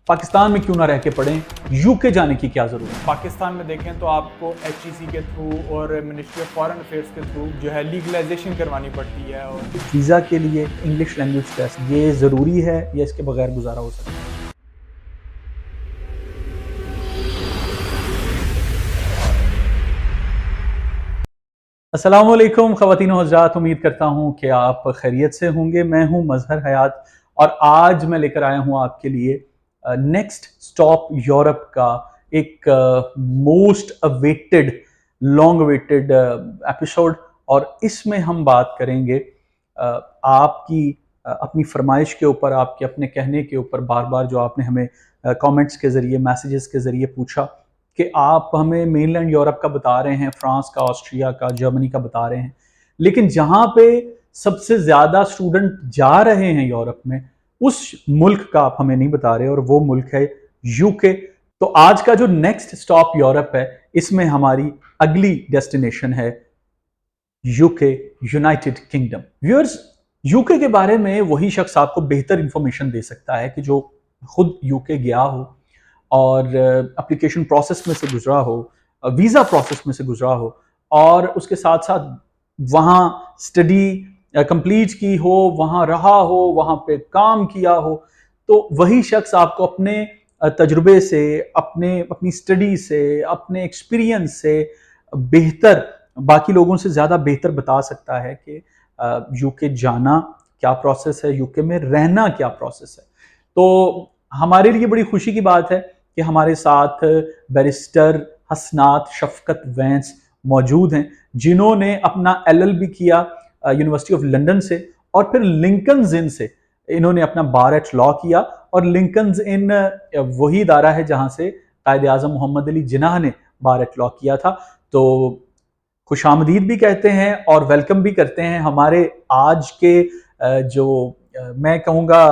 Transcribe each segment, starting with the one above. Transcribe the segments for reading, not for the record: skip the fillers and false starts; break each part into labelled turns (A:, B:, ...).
A: पाकिस्तान में क्यों ना रह के पढ़ें, यूके जाने की क्या ज़रूरत है।
B: पाकिस्तान में देखें तो आपको एचईसी के थ्रू और मिनिस्ट्री ऑफ फॉरेन अफेयर्स के थ्रू जो है लीगलाइजेशन करवानी पड़ती है। और
A: वीज़ा के लिए इंग्लिश लैंग्वेज टेस्ट ये ज़रूरी है या इसके बगैर गुजारा हो सकता है। अस्सलामुअलैकुम ख़वातीन व हज़रात, उम्मीद करता हूँ कि आप खैरियत से होंगे। मैं हूँ मज़हर हयात और आज मैं लेकर आया हूँ आपके लिए नेक्स्ट स्टॉप यूरोप का एक most awaited long awaited episode. और इसमें हम बात करेंगे आपकी अपनी फरमाइश के ऊपर, आपके अपने कहने के ऊपर, बार बार जो आपने हमें कमेंट्स के ज़रिए, मैसेजेस के ज़रिए पूछा कि आप हमें मेनलैंड यूरोप का बता रहे हैं, फ्रांस का, ऑस्ट्रिया का, जर्मनी का बता रहे हैं, लेकिन जहाँ पे सबसे ज़्यादा स्टूडेंट जा रहे हैं यूरोप में, उस मुल्क का आप हमें नहीं बता रहे, और वो मुल्क है यूके। तो आज का जो नेक्स्ट स्टॉप यूरोप है, इसमें हमारी अगली डेस्टिनेशन है UK, United kingdom. Viewers, UK के बारे में वही शख्स आपको बेहतर इंफॉर्मेशन दे सकता है कि जो खुद यूके गया हो और एप्लीकेशन प्रोसेस में से गुजरा हो, वीज़ा प्रोसेस में से गुजरा हो, और उसके साथ साथ वहाँ स्टडी कंप्लीट की हो, वहाँ रहा हो, वहाँ पे काम किया हो। तो वही शख्स आपको अपने तजुर्बे से, अपनी स्टडी से, अपने एक्सपीरियंस से बेहतर, बाकी लोगों से ज़्यादा बेहतर बता सकता है कि यूके जाना क्या प्रोसेस है, यूके में रहना क्या प्रोसेस है। तो हमारे लिए बड़ी खुशी की बात है कि हमारे साथ बैरिस्टर हसनात शफकत वैंस मौजूद हैं, जिन्होंने अपना एलएलबी किया यूनिवर्सिटी ऑफ लंदन से, और फिर लिंकन्स इन से इन्होंने अपना बार एट लॉ किया। और लिंकन्स इन वही इदारा है जहां से कायद आज़म मोहम्मद अली जिन्नाह ने बार एट लॉ किया था। तो खुशामदीद भी कहते हैं और वेलकम भी करते हैं हमारे आज के जो मैं कहूँगा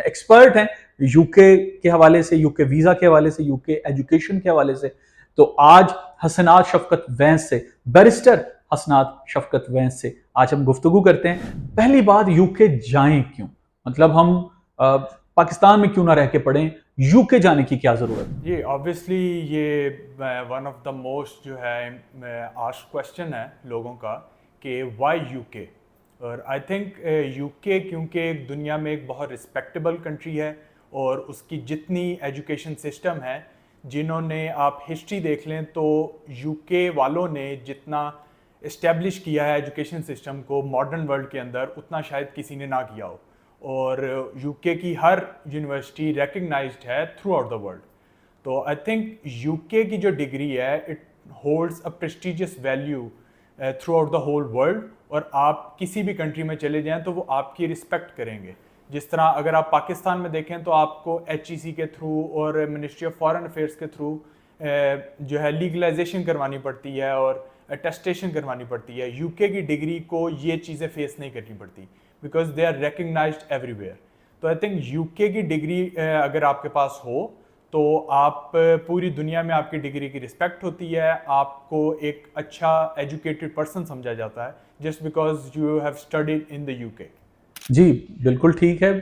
A: एक्सपर्ट हैं यूके के हवाले से, यूके वीज़ा के हवाले से, यूके एजुकेशन के हवाले से। तो आज हसनात शफकत वैंस से, बैरिस्टर हसनात शफकत वैंस से आज हम गुफ्तगू करते हैं। पहली बात, यूके जाएं क्यों, मतलब हम पाकिस्तान में क्यों ना रह के पढ़ें, यूके जाने की क्या ज़रूरत है।
B: ये ऑब्वियसली ये वन ऑफ द मोस्ट जो है आस्क्ड क्वेश्चन है लोगों का कि व्हाई यूके। और आई थिंक यूके क्योंकि एक दुनिया में एक बहुत रिस्पेक्टेबल कंट्री है, और उसकी जितनी एजुकेशन सिस्टम है, जिन्होंने आप हिस्ट्री देख लें तो यूके वालों ने जितना इस्टेब्लिश किया है एजुकेशन सिस्टम को मॉडर्न वर्ल्ड के अंदर, उतना शायद किसी ने ना किया हो। और यूके की हर यूनिवर्सिटी रिकग्नाइज्ड है थ्रू आउट द वर्ल्ड। तो आई थिंक यूके की जो डिग्री है, it holds a prestigious value throughout the whole world. और आप किसी भी कंट्री में चले जाएं तो वो आपकी रिस्पेक्ट करेंगे। जिस तरह अगर आप पाकिस्तान में देखें तो आपको एचईसी के थ्रू और मिनिस्ट्री ऑफ फॉरेन अफेयर्स के थ्रू जो है लीगलाइजेशन करवानी पड़ती है और अटेस्टेशन करवानी पड़ती है। यूके की डिग्री को ये चीज़ें फेस नहीं करनी पड़ती, because they are recognised everywhere. तो आई थिंक यूके की डिग्री अगर आपके पास हो तो आप पूरी दुनिया में आपकी डिग्री की रिस्पेक्ट होती है, आपको एक अच्छा एजुकेटेड पर्सन समझा जाता है just because you have studied in the UK.
A: जी बिल्कुल ठीक है।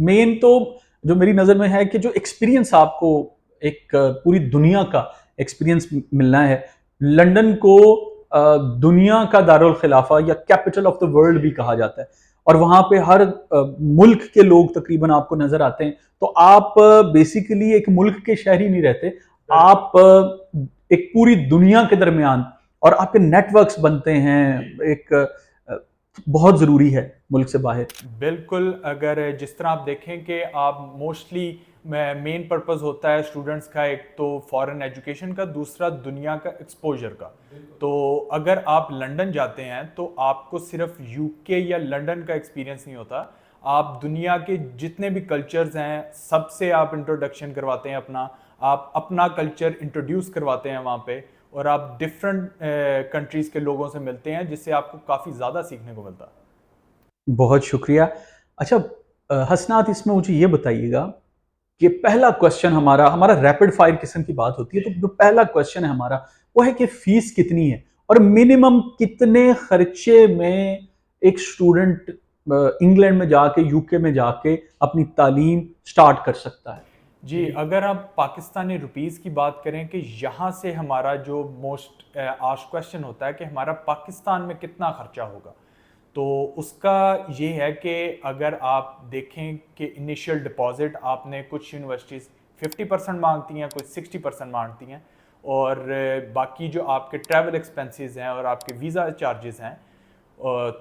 A: मेन तो जो मेरी नज़र में है कि जो एक्सपीरियंस आपको एक पूरी दुनिया का एक्सपीरियंस मिलना है। लंदन को दुनिया का दारुल खिलाफा या कैपिटल ऑफ द वर्ल्ड भी कहा जाता है, और वहाँ पे हर मुल्क के लोग तकरीबन आपको नज़र आते हैं। तो आप बेसिकली एक मुल्क के शहरी नहीं रहते, आप एक पूरी दुनिया के दरमियान, और आपके नेटवर्क्स बनते हैं, एक बहुत ज़रूरी है मुल्क से बाहर।
B: बिल्कुल, अगर जिस तरह आप देखें कि आप मोस्टली मेन पर्पस होता है स्टूडेंट्स का, एक तो फॉरेन एजुकेशन का, दूसरा दुनिया का एक्सपोजर का। तो अगर आप लंदन जाते हैं तो आपको सिर्फ यूके या लंदन का एक्सपीरियंस नहीं होता, आप दुनिया के जितने भी कल्चर्स हैं सबसे आप इंट्रोडक्शन करवाते हैं अपना, आप अपना कल्चर इंट्रोड्यूस करवाते हैं वहाँ पे, और आप डिफरेंट कंट्रीज़ के लोगों से मिलते हैं, जिससे आपको काफ़ी ज़्यादा सीखने को मिलता है।
A: बहुत शुक्रिया। अच्छा हसनात, इसमें मुझे ये बताइएगा कि पहला क्वेश्चन हमारा हमारा रैपिड फायर किस्म की बात होती है, तो जो पहला क्वेश्चन है हमारा वो है कि फीस कितनी है और मिनिमम कितने खर्चे में एक स्टूडेंट इंग्लैंड में जाके, यूके में जाके अपनी तालीम स्टार्ट कर सकता है।
B: जी, अगर आप पाकिस्तानी रुपीस की बात करें कि यहाँ से हमारा जो मोस्ट आस्क्ड क्वेश्चन होता है कि हमारा पाकिस्तान में कितना खर्चा होगा, तो उसका ये है कि अगर आप देखें कि इनिशियल डिपॉजिट आपने कुछ यूनिवर्सिटीज़ 50% मांगती हैं, कुछ 60% मांगती हैं, और बाकी जो आपके ट्रैवल एक्सपेंसेस हैं और आपके वीज़ा चार्जेस हैं,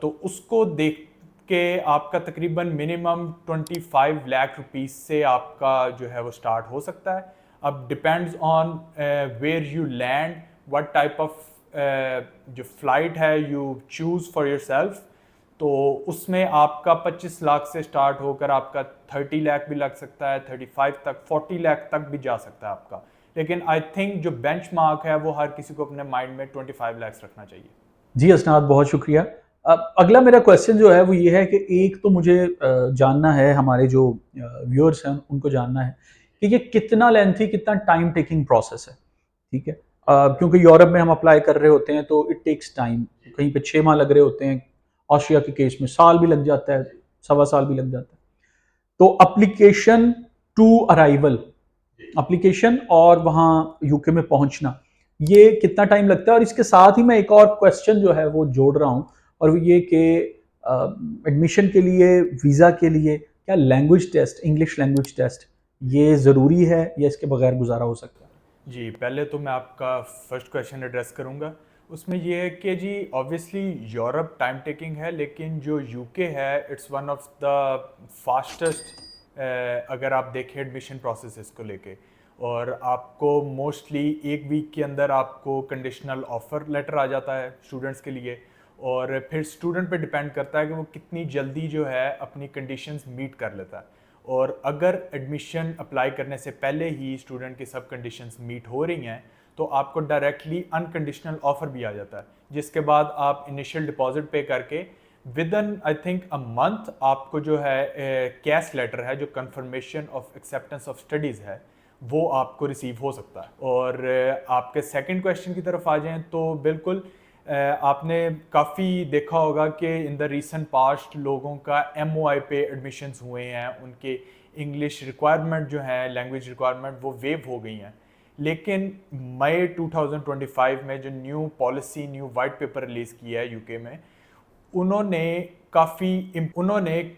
B: तो उसको देख के आपका तकरीबन मिनिमम 25 लाख रुपीस से आपका जो है वो स्टार्ट हो सकता है। अब depends on where you land, what type of जो फ्लाइट है यू चूज़ फॉर योरसेल्फ, तो उसमें आपका 25 लाख से स्टार्ट होकर आपका 30 लाख भी लग सकता है, 35 तक, 40 लाख तक भी जा सकता है आपका। लेकिन आई थिंक जो बेंचमार्क है वो हर किसी को अपने माइंड में 25 लाख रखना चाहिए।
A: जी असनाद, बहुत शुक्रिया। अब अगला मेरा क्वेश्चन जो है वो ये है कि एक तो मुझे जानना है, हमारे जो व्यूअर्स हैं उनको जानना है कि ये कितना लेंथी, कितना टाइम टेकिंग प्रोसेस है। ठीक है, क्योंकि यूरोप में हम अप्लाई कर रहे होते हैं तो इट टेक्स टाइम। कहीं पे 6 माह लग रहे होते हैं, ऑस्ट्रिया के केस में साल भी लग जाता है, 1.25 साल भी लग जाता है। तो अप्लीकेशन टू अराइवल, एप्लीकेशन और वहाँ यूके में पहुंचना, ये कितना टाइम लगता है? और इसके साथ ही मैं एक और क्वेश्चन जो है वो जोड़ रहा हूँ, और वो ये कि एडमिशन के लिए, वीज़ा के लिए क्या language test, English language test ये ज़रूरी है या इसके बगैर गुजारा हो सकता है?
B: जी, पहले तो मैं आपका फर्स्ट क्वेश्चन एड्रेस करूँगा। उसमें ये है कि जी ऑब्वियसली यूरोप टाइम टेकिंग है, लेकिन जो यूके है it's one of the fastest, अगर आप देखें एडमिशन प्रोसेस को लेके। और आपको मोस्टली 1 वीक के अंदर आपको कंडीशनल ऑफ़र लेटर आ जाता है स्टूडेंट्स के लिए, और फिर स्टूडेंट पे डिपेंड करता है कि वो कितनी जल्दी जो है अपनी कंडीशंस मीट कर लेता है। और अगर एडमिशन अप्लाई करने से पहले ही स्टूडेंट की सब कंडीशंस मीट हो रही हैं, तो आपको डायरेक्टली अनकंडीशनल ऑफर भी आ जाता है, जिसके बाद आप इनिशियल डिपॉजिट पे करके with in I think a month आपको जो है कैश लेटर है, जो confirmation of acceptance of studies है, वो आपको रिसीव हो सकता है। और आपके सेकंड क्वेश्चन की तरफ आ जाएं तो बिल्कुल आपने काफ़ी देखा होगा कि इन द रीसेंट पास्ट लोगों का MOI पे एडमिशन्स हुए हैं, उनके इंग्लिश रिक्वायरमेंट जो है, लैंग्वेज रिक्वायरमेंट, वो वेव हो गई हैं। लेकिन मई 2025 में जो new policy, new white paper release किया है यूके में, उन्होंने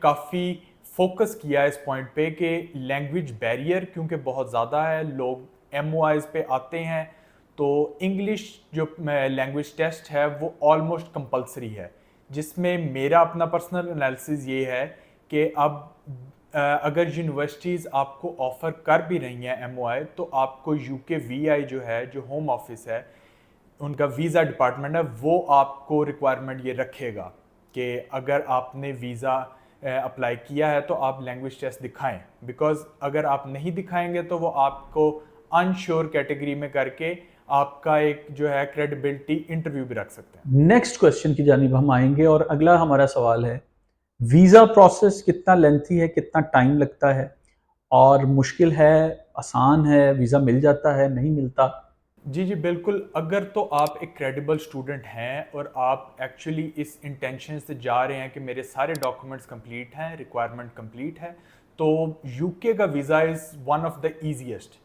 B: काफ़ी फोकस किया है इस पॉइंट पे कि लैंग्वेज बैरियर क्योंकि बहुत ज़्यादा है, लोग MOIs पे आते हैं, तो इंग्लिश जो लैंग्वेज टेस्ट है वो ऑलमोस्ट कंपलसरी है। जिसमें मेरा अपना पर्सनल एनालिसिस ये है कि अब अगर यूनिवर्सिटीज़ आपको ऑफ़र कर भी रही हैं MOI, तो आपको UK VI जो है, जो होम ऑफिस है, उनका वीज़ा डिपार्टमेंट है, वो आपको रिक्वायरमेंट ये रखेगा कि अगर आपने वीज़ा अप्लाई किया है तो आप लैंग्वेज टेस्ट दिखाएं। बिकॉज अगर आप नहीं दिखाएंगे तो वो आपको अनश्योर कैटेगरी में करके आपका एक जो है क्रेडिबिलिटी इंटरव्यू भी रख सकते हैं।
A: नेक्स्ट क्वेश्चन की जानिब हम आएंगे, और अगला हमारा सवाल है, वीज़ा प्रोसेस कितना लेंथी है, कितना टाइम लगता है, और मुश्किल है, आसान है, वीज़ा मिल जाता है, नहीं मिलता?
B: जी जी बिल्कुल। अगर तो आप एक क्रेडिबल स्टूडेंट हैं और आप एक्चुअली इस इंटेंशन से जा रहे हैं कि मेरे सारे डॉक्यूमेंट्स कंप्लीट हैं, रिक्वायरमेंट कंप्लीट है, तो यूके का visa is one of the easiest.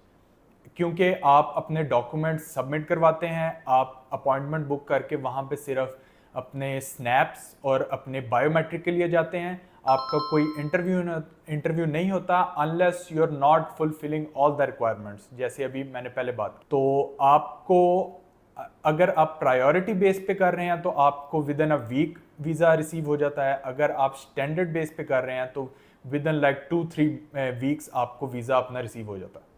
B: क्योंकि आप अपने डॉक्यूमेंट्स सबमिट करवाते हैं, आप अपॉइंटमेंट बुक करके वहाँ पे सिर्फ अपने स्नैप्स और अपने बायोमेट्रिक के लिए जाते हैं, आपका कोई इंटरव्यू नहीं होता unless you are not fulfilling all the requirements, जैसे अभी मैंने पहले बात की। तो आपको अगर आप प्रायोरिटी बेस पे कर रहे हैं तो आपको within a week visa receive हो जाता है। अगर आप स्टैंडर्ड बेस पे कर रहे हैं तो विद इन लाइक 2-3 वीक्स आपको वीज़ा अपना रिसीव हो जाता है।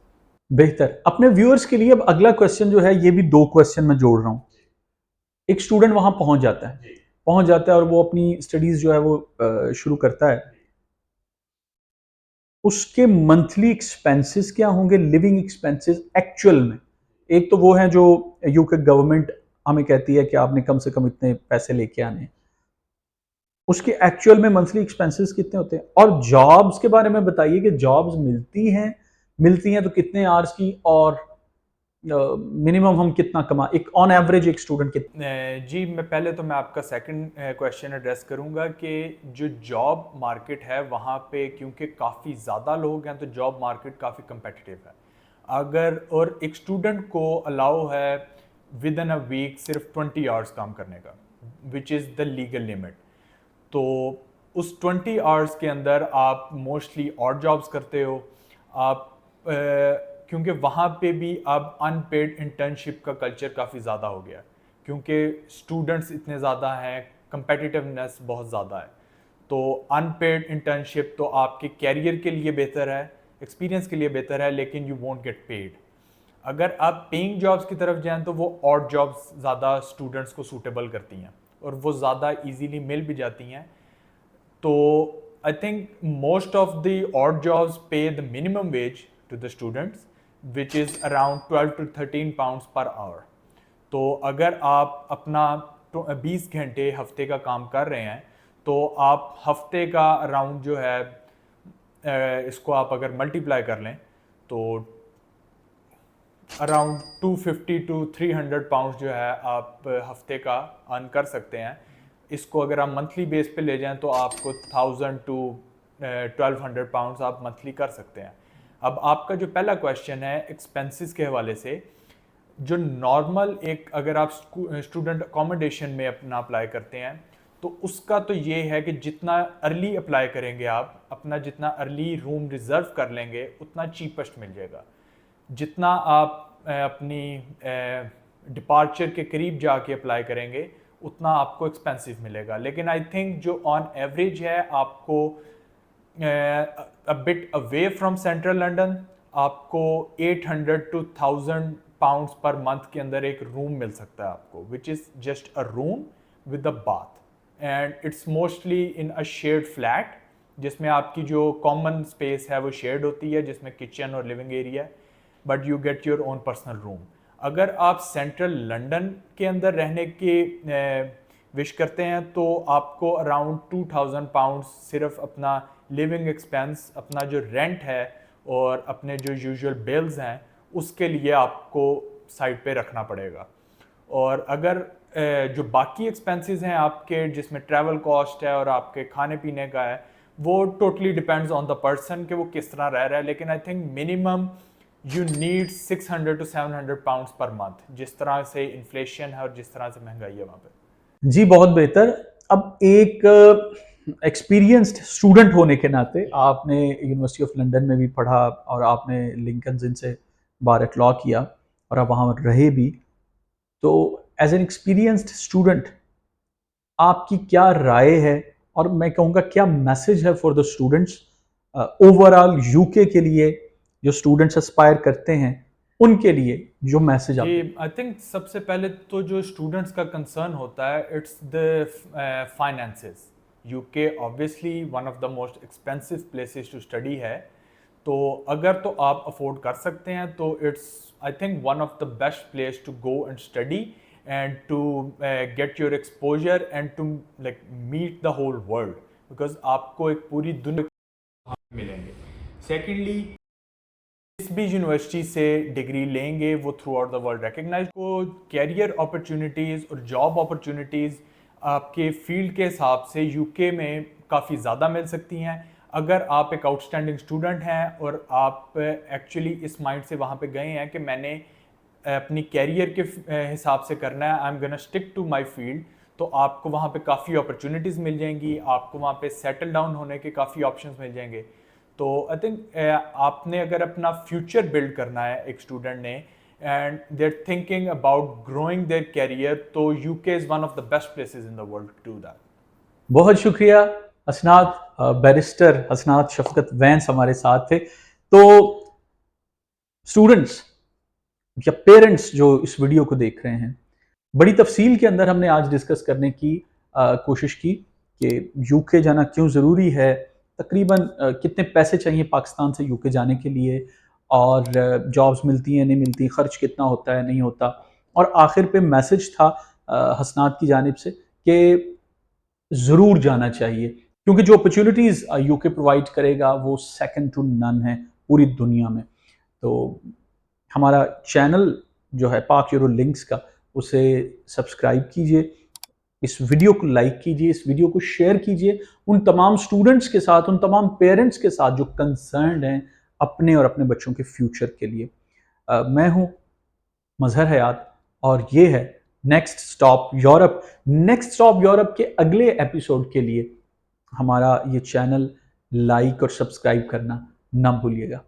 A: बेहतर। अपने व्यूअर्स के लिए अब अगला क्वेश्चन जो है, ये भी 2 क्वेश्चन मैं जोड़ रहा हूँ। एक स्टूडेंट वहां पहुंच जाता है और वो अपनी स्टडीज जो है वो शुरू करता है। उसके मंथली एक्सपेंसेस क्या होंगे, लिविंग एक्सपेंसेस एक्चुअल में? एक तो वो है जो यूके गवर्नमेंट हमें कहती है कि आपने कम से कम इतने पैसे लेके आने हैं, उसके एक्चुअल में मंथली एक्सपेंसेस कितने होते हैं? और जॉब्स के बारे में बताइए कि जॉब्स मिलती हैं तो कितने आवर्स की, और मिनिमम हम कितना कमा, एक ऑन एवरेज एक स्टूडेंट कितना?
B: जी, मैं आपका सेकंड क्वेश्चन एड्रेस करूंगा कि जो जॉब मार्केट है वहाँ पे क्योंकि काफ़ी ज़्यादा लोग हैं तो जॉब मार्केट काफ़ी competitive है। अगर और एक स्टूडेंट को अलाउ है विद इन अ वीक सिर्फ 20 आवर्स काम करने का, which is the legal limit. तो उस 20 आवर्स के अंदर आप मोस्टली और जॉब्स करते हो। आप क्योंकि वहाँ पे भी अब अनपेड इंटर्नशिप का कल्चर काफ़ी ज़्यादा हो गया, क्योंकि स्टूडेंट्स इतने ज़्यादा हैं, कंपेटिटिवनेस बहुत ज़्यादा है। तो अनपेड इंटर्नशिप तो आपके कैरियर के लिए बेहतर है, एक्सपीरियंस के लिए बेहतर है, लेकिन यू वोंट गेट पेड। अगर आप पेइंग जॉब्स की तरफ जाएं तो वो ऑड जॉब्स ज़्यादा स्टूडेंट्स को सूटेबल करती हैं और वो ज़्यादा इजीली मिल भी जाती हैं। तो I think most of the odd jobs pay the minimum wage to the students which is around 12 to 13 pounds per hour. तो अगर आप अपना 20 घंटे हफ्ते का काम कर रहे हैं तो आप हफ्ते का अराउंड जो है इसको आप अगर मल्टीप्लाई कर लें तो अराउंड 250 to 300 पाउंड जो है आप हफ्ते का अर्न कर सकते हैं। इसको अगर आप मंथली बेस पे ले जाएं तो आपको 1000 to 1200 पाउंड्स आप मंथली कर सकते हैं। अब आपका जो पहला क्वेश्चन है एक्सपेंसेस के हवाले से, जो नॉर्मल एक अगर आप स्टूडेंट अकोमोडेशन में अपना अप्लाई करते हैं तो उसका तो ये है कि जितना अर्ली अप्लाई करेंगे आप, अपना जितना अर्ली रूम रिज़र्व कर लेंगे उतना चीपेस्ट मिल जाएगा। जितना आप अपनी डिपार्चर के करीब जाके अप्लाई करेंगे उतना आपको एक्सपेंसिव मिलेगा। लेकिन आई थिंक जो ऑन एवरेज है आपको a bit away from central London आपको 800 to 1000 पाउंड्स पर मंथ के अंदर एक रूम मिल सकता है आपको, which is just a room with a bath and it's mostly in a shared flat, जिसमें आपकी जो कॉमन स्पेस है वो शेयर्ड होती है, जिसमें किचन और living area, but you get your own personal room. अगर आप सेंट्रल लंदन के अंदर रहने के विश करते हैं तो आपको अराउंड 2000 पाउंड सिर्फ अपना लिविंग एक्सपेंस, अपना जो रेंट है और अपने जो यूजुअल बिल्स हैं उसके लिए आपको साइड पे रखना पड़ेगा। और अगर जो बाकी एक्सपेंसेस हैं आपके, जिसमें ट्रैवल कॉस्ट है और आपके खाने पीने का है, वो totally depends on the person कि वो किस तरह रह रहा है। लेकिन I think minimum you need 600 to 700 pounds per month, जिस तरह से इन्फ्लेशन है और जिस तरह से महंगाई है वहाँ पे।
A: जी बहुत बेहतर। अब एक एक्सपीरियंस्ड स्टूडेंट होने के नाते आपने यूनिवर्सिटी ऑफ लंदन में भी पढ़ा और आपने लिंकन इन से बार एट लॉ किया और आप वहाँ रहे भी। तो एज एन एक्सपीरियंस्ड स्टूडेंट आपकी क्या राय है और मैं कहूँगा क्या मैसेज है for the students overall UK के लिए, जो स्टूडेंट्स एस्पायर करते हैं उनके लिए जो मैसेज आप?
B: जी, आई थिंक सबसे पहले तो जो स्टूडेंट्स का कंसर्न होता है it's the finances. UK obviously one of the most expensive places to study है। तो अगर तो आप अफोर्ड कर सकते हैं तो it's I think one of the best place to go and study and to get your exposure and to like meet the whole world, because आपको एक पूरी दुनिया मिलेंगे। सेकेंडली, जिस भी यूनिवर्सिटी से डिग्री लेंगे वो throughout the world recognise को कैरियर अपॉर्चुनिटीज़ और जॉब अपॉर्चुनिटीज़ आपके फील्ड के हिसाब से यूके में काफ़ी ज़्यादा मिल सकती हैं। अगर आप एक आउटस्टैंडिंग स्टूडेंट हैं और आप एक्चुअली इस माइंड से वहाँ पे गए हैं कि मैंने अपनी कैरियर के हिसाब से करना है, I am gonna stick to my field, तो आपको वहाँ पे काफ़ी अपॉर्चुनिटीज़ मिल जाएंगी, आपको वहाँ पे सेटल डाउन होने के काफ़ी ऑप्शंस मिल जाएंगे। तो आई थिंक आपने अगर अपना फ्यूचर बिल्ड करना है एक स्टूडेंट ने and they're thinking about growing their career, तो UK is one of the best places in the world to do that.
A: बहुत शुक्रिया हसनात। बैरिस्टर हसनात शफकत वैंस हमारे साथ थे। तो स्टूडेंट्स या पेरेंट्स जो इस वीडियो को देख रहे हैं, बड़ी तफसील के अंदर हमने आज डिस्कस करने की कोशिश की कि यूके जाना क्यों ज़रूरी है, तकरीबन कितने पैसे चाहिए पाकिस्तान से यूके जाने के लिए, और जॉब्स मिलती हैं नहीं मिलती, ख़र्च कितना होता है नहीं होता, और आखिर पे मैसेज था हसनात की जानिब से कि ज़रूर जाना चाहिए क्योंकि जो अपॉर्चुनिटीज़ यूके प्रोवाइड करेगा वो सेकंड टू नन है पूरी दुनिया में। तो हमारा चैनल जो है पाक यूरो लिंक्स का, उसे सब्सक्राइब कीजिए, इस वीडियो को लाइक कीजिए, इस वीडियो को शेयर कीजिए उन तमाम स्टूडेंट्स के साथ, उन तमाम पेरेंट्स के साथ जो कंसर्न्ड हैं अपने और अपने बच्चों के फ्यूचर के लिए। मैं हूं मजहर हयात और ये है next stop Europe. Next stop Europe के अगले एपिसोड के लिए हमारा ये चैनल लाइक और सब्सक्राइब करना ना भूलिएगा।